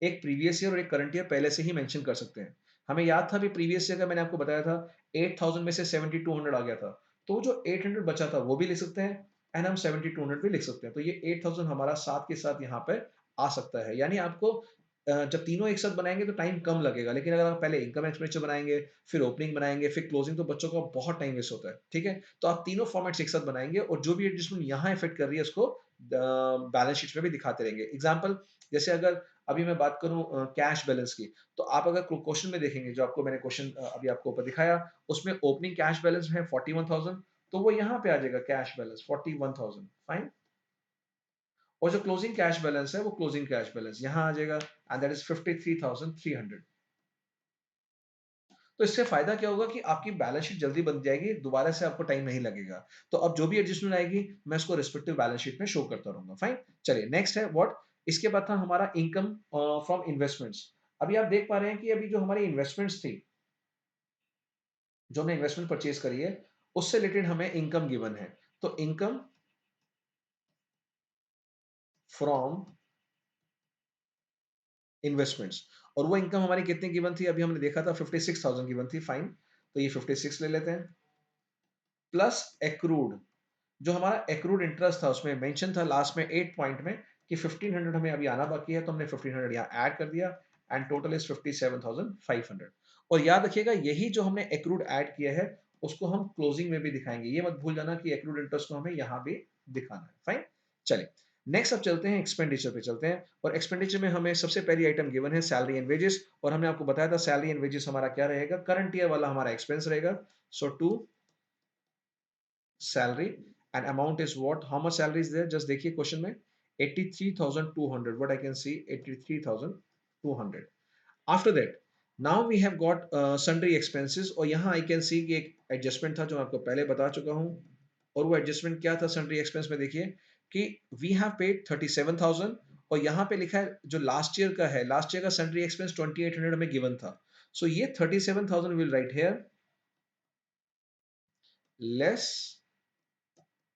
एक प्रीवियस ईयर और एक करंट ईयर पहले से ही मेंशन कर सकते हैं। हमें याद था, अभी प्रीवियस ईयर का मैंने आपको बताया था 8,000 में से 7,200 आ गया था, तो वो जो 800 बचा था वो भी लिख सकते हैं, एंड हम 7,200 भी लिख सकते हैं। तो ये 8,000 हमारा साथ के साथ यहाँ पे आ सकता है। यानी आपको जब तीनों एक साथ बनाएंगे तो टाइम कम लगेगा, लेकिन अगर आप पहले इनकम एक्सपेंडिचर बनाएंगे, फिर ओपनिंग बनाएंगे, फिर क्लोजिंग, तो बच्चों का बहुत टाइम वेस्ट होता है। ठीक है, तो आप तीनों फॉर्मेट्स एक साथ बनाएंगे और जो भी एडजस्टमेंट यहाँ इफेक्ट कर रही है उसको बैलेंस शीट में भी दिखाते रहेंगे। एग्जाम्पल, जैसे अगर अभी मैं बात करूं कैश बैलेंस की, तो आप अगर क्वेश्चन में देखेंगे, जो आपको मैंने क्वेश्चन अभी आपको ऊपर दिखाया, उसमें ओपनिंग कैश बैलेंस है 41,000, तो वो यहाँ पे आ जाएगा कैश बैलेंस 41,000। फाइन। और जो क्लोजिंग कैश बैलेंस है वो क्लोजिंग कैश बैलेंस यहाँ आ जाएगा, एंड दैट इज 53,300। तो इससे फायदा क्या होगा कि आपकी बैलेंस शीट जल्दी बन जाएगी, दोबारा से आपको टाइम नहीं लगेगा। तो अब जो भी एडजस्टमेंट आएगी मैं उसको रिस्पेक्टिव बैलेंस शीट में शो करता रहूंगा। फाइन। चलिए, नेक्स्ट है व्हाट? इसके बाद था हमारा इनकम फ्रॉम इन्वेस्टमेंट्स। अभी आप देख पा रहे हैं कि अभी जो हमारी इन्वेस्टमेंट्स थी, जो हमने इन्वेस्टमेंट परचेज करी है, उससे रिलेटेड हमें इनकम गिवन है। तो इनकम फ्रॉम इन्वेस्टमेंट्स, और वो इनकम हमारी कितनी गिवन थी? अभी हमने देखा था 56,000 गिवन थी। फाइन, तो ये 56 ले लेते हैं, प्लस एक्रूड। जो हमारा एक्रूड इंटरेस्ट था उसमें मेंशन था लास्ट में 8 पॉइंट में कि 1500 हमें अभी आना बाकी है, तो हमने 1500 यहाँ ऐड कर दिया, एंड टोटल इज 57,500। और याद रखिएगा, यही जो हमने एक्रूड ऐड किया है उसको हम क्लोजिंग में भी दिखाएंगे। ये मत भूल जाना कि एक्रूड इंटरेस्ट को हमें यहाँ भी दिखाना है। फाइन। चलिए, नेक्स्ट अब चलते हैं एक्सपेंडिचर पे चलते हैं, और एक्सपेंडिचर में हमें सबसे पहली आइटम गिवन है सैलरी एंड वेजेस, और हमने आपको बताया था सैलरी एंड वेजेस हमारा क्या रहेगा? करंट ईयर वाला हमारा एक्सपेंस रहेगा। सो to salary, and amount is what? How much salary is there? Just देखिए क्वेश्चन में 83,200, what I can see 83,200। after that now we have got sundry expenses, और यहाँ I can see कि एक adjustment था जो मैं आपको पहले बता चुका हूँ, और वो एडजस्टमेंट क्या था सन्ड्री एक्सपेंस में? देखिए कि वी हैव पेड 37,000 और यहाँ पे लिखा है जो लास्ट ईयर का है, लास्ट ईयर का सैलरी एक्सपेंस 2800 हमें गिवन था। सो ये 37,000 will write here less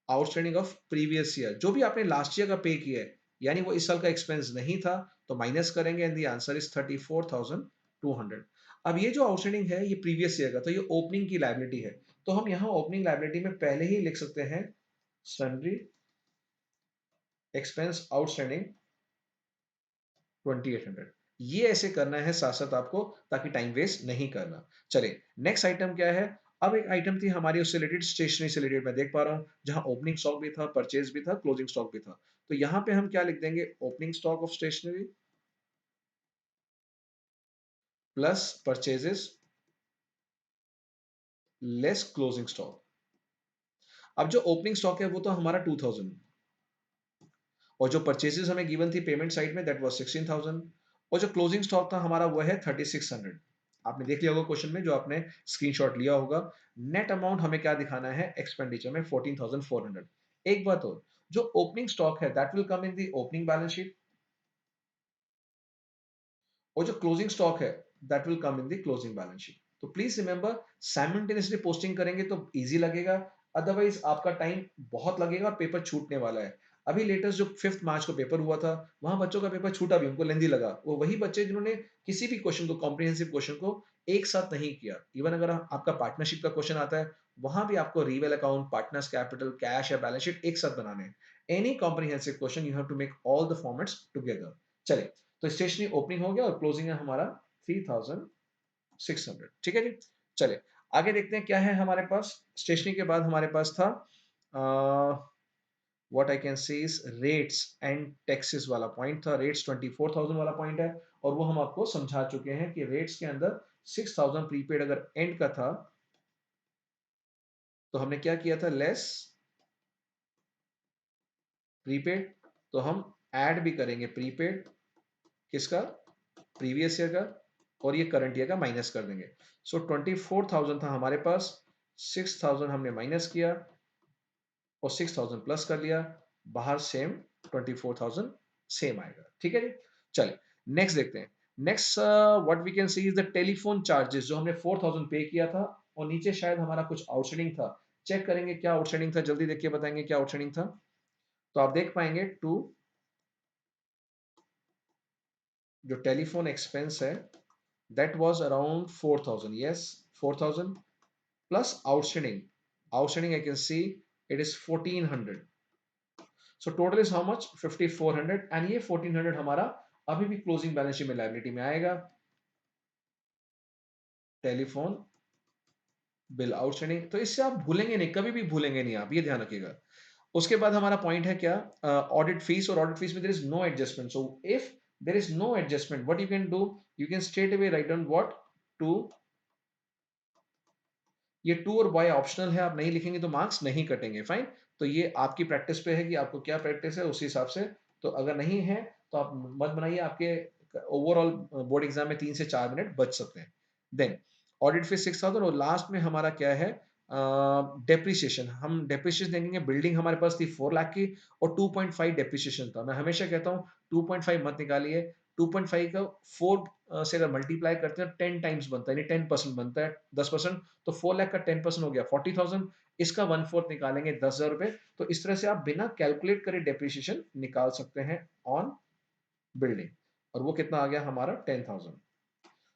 outstanding of previous year, जो भी आपने लास्ट ईयर का पे किया है, यानी वो इस साल का एक्सपेंस नहीं था, तो माइनस करेंगे एंड द आंसर इज 34,200। अब ये जो आउटस्टैंडिंग है ये प्रीवियस ईयर का, तो ये ओपनिंग की लायबिलिटी है, तो हम यहाँ ओपनिंग लायबिलिटी में पहले ही लिख सकते हैं सन्ड्री एक्सपेंस आउटस्टैंडिंग 2800। ये ऐसे करना है साथ साथ आपको, ताकि टाइम वेस्ट नहीं करना। चलिए नेक्स्ट आइटम क्या है। अब एक आइटम थी हमारी उससे रिलेटेड, स्टेशनरी से रिलेटेड, मैं देख पा रहा हूँ जहां ओपनिंग स्टॉक भी था, परचेज भी था, क्लोजिंग स्टॉक भी था। तो यहाँ पे हम क्या लिख देंगे, opening stock of stationery plus purchases less closing stock. अब जो ओपनिंग स्टॉक है वो तो हमारा 2000, और जो परचेजेस हमें गिवन थी पेमेंट साइड में दैट वाज 16,000, और जो क्लोजिंग स्टॉक था हमारा वो है 3600। आपने देख लिया होगा क्वेश्चन में, जो आपने स्क्रीनशॉट लिया होगा। नेट अमाउंट हमें क्या दिखाना है एक्सपेंडिचर में 14,400। एक बात और, जो ओपनिंग स्टॉक है that will come in the opening balance sheet, और जो क्लोजिंग स्टॉक है that will come in the closing balance sheet. तो प्लीज रिमेंबर, साइमल्टेनियसली पोस्टिंग करेंगे तो इजी लगेगा, अदरवाइज आपका टाइम बहुत लगेगा और पेपर छूटने वाला है। अभी लेटेस्ट जो 5 मार्च को पेपर हुआ था, वहां बच्चों का पेपर छूटा भी, उनको लेंदी लगा, वो वही बच्चे जिन्होंने किसी भी क्वेश्चन को, कॉम्प्रिहेंसिव क्वेश्चन को एक साथ नहीं किया। इवन अगर आपका पार्टनरशिप का क्वेश्चन आता है, वहां भी आपको reval account, partners capital, cash या बैलेंस शीट एक साथ बनाने हैं। Any comprehensive question you have to make all the formats together. चलिए, तो स्टेशनरी ओपनिंग हो गया और क्लोजिंग है हमारा 3600। ठीक है जी। चलिए आगे देखते हैं क्या है हमारे पास। स्टेशनरी के बाद हमारे पास था what I can say is rates and taxes वाला पॉइंट था। रेट्स 24,000 वाला पॉइंट है, और वो हम आपको समझा चुके हैं कि रेट्स के अंदर 6,000 प्रीपेड अगर एंड का था, तो हमने क्या किया था, लेस प्रीपेड। तो हम ऐड भी करेंगे प्रीपेड, किसका, प्रीवियस ईयर का, और ये करंट ईयर का माइनस कर देंगे। सो 24,000 था हमारे पास, 6,000 हमने माइनस किया और 6,000 प्लस कर लिया, बाहर सेम 24,000 सेम आएगा। ठीक है जी। चलिए नेक्स्ट देखते हैं। Next what we can see is the telephone charges, जो हमने 4,000 पे किया था, और नीचे शायद हमारा कुछ आउटस्टैंडिंग था। चेक करेंगे क्या आउटस्टैंडिंग था, जल्दी देख के बताएंगे क्या आउटस्टैंडिंग था। तो आप देख पाएंगे टू, जो टेलीफोन एक्सपेंस है that was around 4,000, yes, 4,000 plus outstanding I can see it is 1,400, so total is how much, 5,400, and ये 1,400 हमारा अभी भी क्लोजिंग बैलेंस शीट में लायबिलिटी में आएगा। टेलीफोन बिल आउटस्टैंडिंग, तो इससे आप भूलेंगे नहीं, कभी भी भूलेंगे नहीं आप, ये ध्यान रखिएगा। उसके बाद हमारा पॉइंट है क्या, ऑडिट फीस, और ऑडिट फीस में there is no adjustment. So if there is no adjustment, what you can do, you can straight away write down what to, ये टू और बाय ऑप्शनल है, आप नहीं लिखेंगे तो मार्क्स नहीं कटेंगे, फाइन। तो ये आपकी प्रैक्टिस पे है कि आपको क्या प्रैक्टिस है उसी हिसाब से। तो अगर नहीं है तो आप मत बनाइए, आपके ओवरऑल बोर्ड एग्जाम में 3 से 4 मिनट बच सकते हैं। देन ऑडिट फीस 6,000, और लास्ट में हमारा क्या है, डेप्रिसिएशन। हम डेप्रिसिएशन देखेंगे, बिल्डिंग हमारे पास थी 4 लाख की, और 2.5 डेप्रिसिएशन था। मैं हमेशा कहता हूँ 2.5 मत निकालिए, 2.5 का 4 से अगर मल्टीप्लाई करते हैं 10 टाइम्स बनता है, यानी 10% बनता है, 10%। तो 4 लाख का 10% हो गया 40,000, इसका 1/4 निकालेंगे 10,000 रुपए। तो इस तरह से आप बिना कैलकुलेट करे डेप्रिसिएशन निकाल सकते हैं ऑन बिल्डिंग, और वो कितना आ गया हमारा 10,000।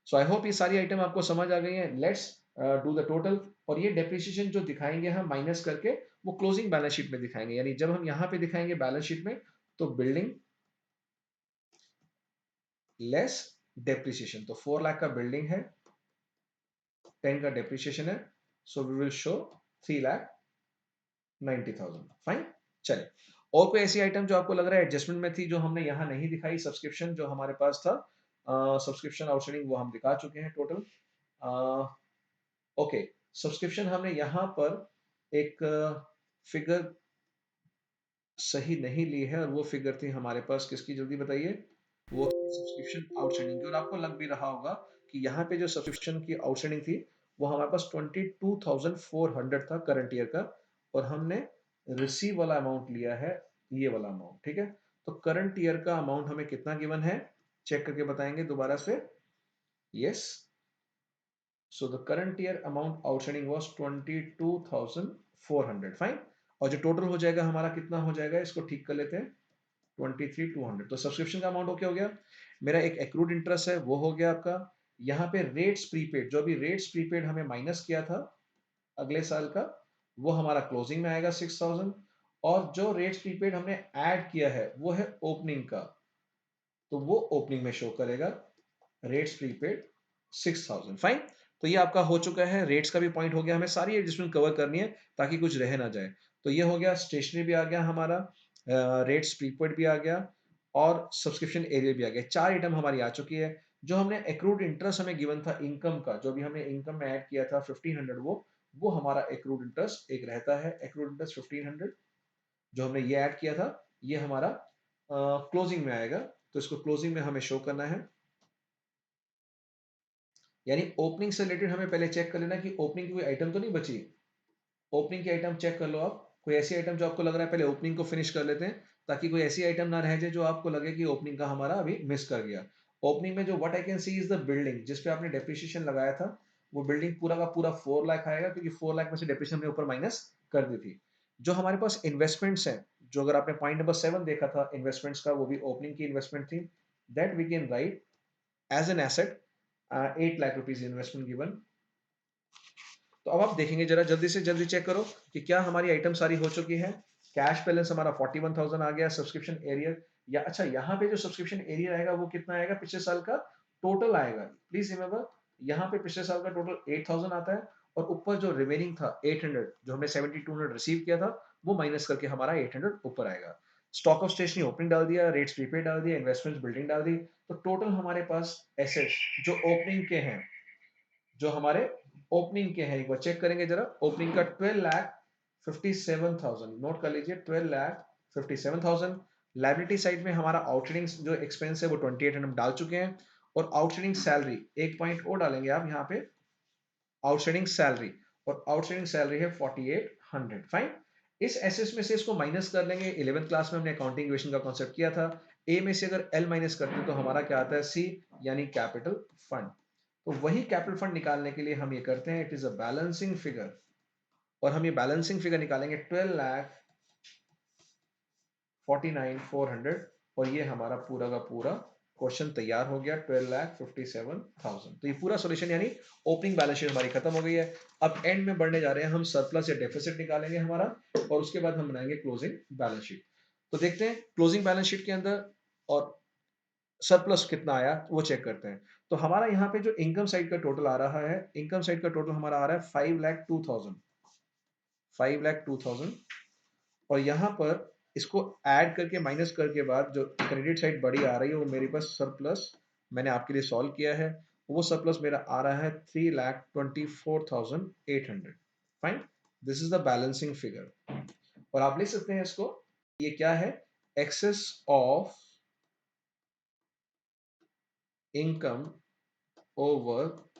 सो आई होप ये सारी आइटम आपको समझ आ गई है। लेट्स डू द टोटल, और ये डेप्रिसिएशन जो दिखाएंगे हम माइनस करके, वो क्लोजिंग बैलेंस शीट में दिखाएंगे, यानी जब हम यहाँ पे दिखाएंगे बैलेंस शीट में, तो बिल्डिंग लेस डेप्रिसिएशन, तो 4 लाख का बिल्डिंग है, 10 का डेप्रिसिएशन है, so we will show 3,90,000, fine. चलिए, और कोई ऐसी आइटम जो आपको लग रहा है एडजस्टमेंट में थी, जो हमने यहाँ नहीं दिखाई, सब्सक्रिप्शन जो हमारे पास था, सब्सक्रिप्शन आउटस्टैंडिंग वो हम दिखा चुके हैं टोटल। ओके, सब्सक्रिप्शन हमने यहाँ पर एक फिगर सही नहीं ली है, और वो फिगर थी हमारे पास किसकी, जल्दी बताइए। वो सब्सक्रिप्शन आउटस्टैंडिंग की, और आपको लग भी रहा होगा कि यहाँ पे जो सब्सक्रिप्शन की आउटस्टैंडिंग थी, वो हमारे पास 22,400 था करंट ईयर का, और हमने रिसीव वाला अमाउंट लिया है ये वाला अमाउंट, ठीक है। तो करंट ईयर का अमाउंट हमें कितना गिवन है, चेक करके बताएंगे दोबारा से। Yes, so the current year amount outstanding was 22,400, fine. और जो टोटल हो जाएगा हमारा कितना हो जाएगा, इसको ठीक कर लेते हैं, 23,200। तो सब्सक्रिप्शन का अमाउंट क्या हो गया, मेरा एक एक्रूड इंटरेस्ट है वो हो गया आपका। यहाँ पे रेट्स प्रीपेड, जो अभी रेट्स प्रीपेड हमें माइनस किया था अगले साल का, वो हमारा क्लोजिंग में आएगा 6,000। और जो रेट्स प्रीपेड हमने ऐड किया है वो है ओपनिंग का, तो वो ओपनिंग में शो करेगा रेट्स प्रीपेड 6,000, फाइन। तो ये आपका हो चुका है, रेट्स का भी पॉइंट हो गया, हमें सारी एडजस्टमेंट कवर करनी है ताकि कुछ रह ना जाए। तो ये हो गया, स्टेशनरी भी आ गया हमारा, रेट्स प्रीपेड भी आ गया और सब्सक्रिप्शन एरिया भी आ गया। चार आइटम हमारी आ चुकी है। जो हमने एक्रूड इंटरेस्ट हमें गिवन था इनकम का, जो भी हमने इनकम में ऐड किया था 1500, वो हमारा एक्रूड इंटरेस्ट एक रहता है, एक्रूड इंटरेस्ट 1500 जो हमने ये ऐड किया था, ये हमारा क्लोजिंग में आएगा। तो इसको क्लोजिंग में हमें शो करना है, यानी ओपनिंग से रिलेटेड हमें पहले चेक कर लेना कि ओपनिंग की कोई आइटम तो नहीं बची। ओपनिंग की आइटम चेक कर लो आप, कोई ऐसी आइटम जो आपको लग रहा है, पहले ओपनिंग को फिनिश कर लेते हैं ताकि कोई ऐसी आइटम ना रह जाए जो आपको लगे कि ओपनिंग का हमारा अभी मिस कर गया। ओपनिंग में जो what I can see is the building जिस पे आपने डेप्रिसिएशन लगाया था, वो बिल्डिंग पूरा का पूरा 4 लाख आएगा, क्योंकि 4 लाख में से डेप्रिसिएशन हमने ऊपर माइनस कर दी थी। जो हमारे पास इन्वेस्टमेंट्स हैं, जो अगर आपने पॉइंट नंबर 7 देखा था इन्वेस्टमेंट्स का, वो भी ओपनिंग की इन्वेस्टमेंट थी, that we can write as an asset 8 lakh rupees investment given. तो अब आप देखेंगे, जरा जल्दी से जल्दी चेक करो कि क्या हमारी आइटम सारी हो चुकी है। कैश बैलेंस हमारा 41,000 आ गया। सब्सक्रिप्शन एरिया, या अच्छा यहाँ पे जो सब्सक्रिप्शन एरिया आएगा वो कितना आएगा, पिछले साल का टोटल आएगा। प्लीज रिमेंबर, यहाँ पे पिछले साल का टोटल 8,000 आता है और ऊपर जो रिमेनिंग था 800, जो हमने 7,200 रिसीव किया था, वो माइनस करके हमारा 800 ऊपर आएगा। स्टॉक ऑफ स्टेशनरी ओपनिंग डाल दिया, रेट्स प्रीपेड डाल दिया, इन्वेस्टमेंट बिल्डिंग डाल दी। तो टोटल हमारे पास एसेट्स जो ओपनिंग के हैं, जो हमारे ओपनिंग के हैं, एक बार चेक करेंगे जरा। ओपनिंग का 12,57,000, नोट कर लीजिए, 12,57,000। लाइबिलिटी साइड में हमारा आउटस्टैंडिंग जो एक्सपेंस है वो 28 हम डाल चुके हैं। और आउटस्टैंडिंग सैलरी, एक पॉइंट और डालेंगे आप यहाँ पे, आउटस्टैंडिंग सैलरी, और आउटस्टैंडिंग सैलरी है 4,800, फाइन। इस एसेस में से इसको माइनस कर लेंगे। 11th क्लास में हमने अकाउंटिंग इक्वेशन का कॉन्सेप्ट किया था। ए में से अगर एल माइनस करते हैं तो हमारा क्या आता है, सी, यानी कैपिटल फंड। तो वही कैपिटल फंड निकालने के लिए हम ये करते हैं, it is a balancing figure. और हम ये बैलेंसिंग फिगर निकालेंगे 12,49,400। और ये हमारा पूरा का पूरा क्वेश्चन तैयार हो गया, 12,57,000। तो ये पूरा सॉल्यूशन, यानी ओपनिंग बैलेंस शीट हमारी खत्म हो गई है। अब एंड में बढ़ने जा रहे हैं, हम सरप्लस या डेफिसिट निकालेंगे हमारा, और उसके बाद हम बनाएंगे क्लोजिंग बैलेंस शीट। तो देखते हैं क्लोजिंग बैलेंस शीट के अंदर और सरप्लस कितना आया वो चेक करते हैं। तो हमारा यहाँ पे जो इनकम साइड का टोटल आ रहा है, इनकम साइड का टोटल हमारा आ रहा है 5,02,000, 5,02,000। और यहाँ पर इसको ऐड करके माइनस करके बाद जो क्रेडिट साइड बड़ी आ रही है, वो मेरे पास सरप्लस मैंने आपके लिए सॉल्व किया है, वो सरप्लस मेरा आ रहा है 3,24,800, fine. This is the balancing figure. और आप लिख सकते हैं इसको, ये क्या है, excess of income over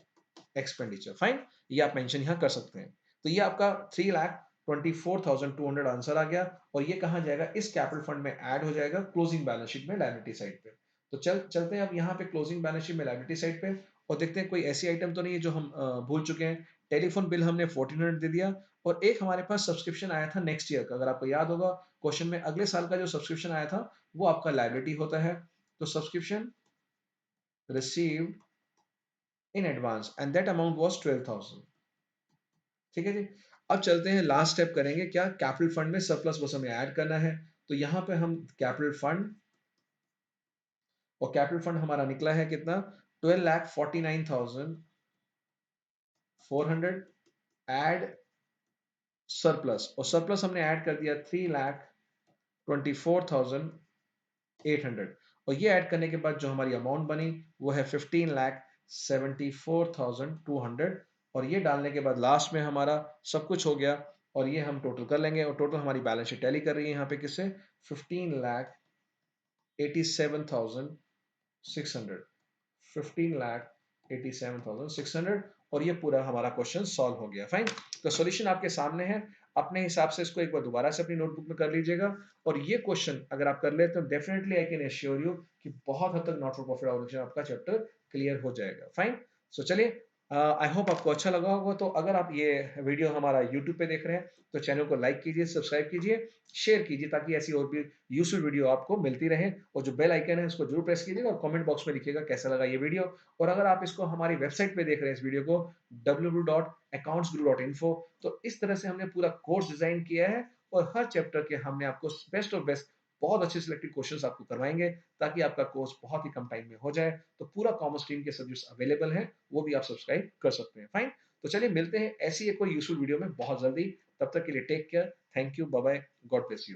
expenditure, fine. ये आप मेंशन यहां कर सकते हैं। तो ये आपका 3,24,200 आंसर आ गया। और ये कहां जाएगा, इस कैपिटल फंड में ऐड हो जाएगा क्लोजिंग बैलेंस शीट में लायबिलिटी साइड पे। तो चलते हैं अब यहाँ पे क्लोजिंग बैलेंस शीट में लायबिलिटी साइड पे, और देखते हैं कोई ऐसी आइटम तो नहीं है जो हम भूल चुके हैं। टेलीफोन बिल हमने 1,400 दे दिया। और एक हमारे पास सब्सक्रिप्शन आया था नेक्स्ट ईयर का, अगर आपको याद होगा क्वेश्चन में, अगले साल का जो सब्सक्रिप्शन आया था वो आपका लायबिलिटी होता है। तो subscription received in advance and that amount was 12,000, ठीक है जी। अब चलते हैं, लास्ट स्टेप करेंगे क्या, कैपिटल फंड में सरप्लस बस हमें ऐड करना है। तो यहां पे हम कैपिटल फंड, और कैपिटल फंड हमारा निकला है कितना, 12,49,400, ऐड सरप्लस, और सरप्लस हमने ऐड कर दिया 3,24,800। और ये ऐड करने के बाद जो हमारी अमाउंट बनी वो है 15,74,200। और ये डालने के बाद लास्ट में हमारा सब कुछ हो गया। और ये हम टोटल कर लेंगे, और टोटल हमारी बैलेंस शीट टैली कर रही है यहाँ पे किससे, 15,87,600, 15,87,600। और ये पूरा हमारा क्वेश्चन सॉल्व हो गया। फाइन। तो सॉल्यूशन आपके सामने है। अपने हिसाब से इसको एक बार दोबारा से अपनी नोटबुक में कर लीजिएगा और ये क्वेश्चन अगर आप कर लेते हो definitely I can assure you कि बहुत हद तक नॉट फॉर प्रॉफिट ऑर्गेनाइजेशन आपका चैप्टर क्लियर हो जाएगा। फाइन। सो चलिए, आई होप आपको अच्छा लगा होगा। तो अगर आप ये वीडियो हमारा यूट्यूब पे देख रहे हैं तो चैनल को लाइक कीजिए, सब्सक्राइब कीजिए, शेयर कीजिए ताकि ऐसी और भी यूजफुल वीडियो आपको मिलती रहे। और जो बेल आइकन है उसको जरूर प्रेस कीजिएगा और कमेंट बॉक्स में लिखिएगा कैसा लगा ये वीडियो। और अगर आप इसको हमारी वेबसाइट पे देख रहे हैं इस वीडियो को www.accountsguru.info, तो इस तरह से हमने पूरा कोर्स डिजाइन किया है और हर चैप्टर के हमने आपको बेस्ट ऑफ बेस्ट बहुत अच्छे सिलेक्टेड क्वेश्चंस आपको करवाएंगे ताकि आपका कोर्स बहुत ही कम टाइम में हो जाए। तो पूरा कॉमर्स स्ट्रीम के सब्जेक्ट्स अवेलेबल हैं, वो भी आप सब्सक्राइब कर सकते हैं। फाइन। तो चलिए मिलते हैं ऐसी एक कोई यूजफुल वीडियो में बहुत जल्दी। तब तक के लिए take care, thank you, bye bye, God bless you.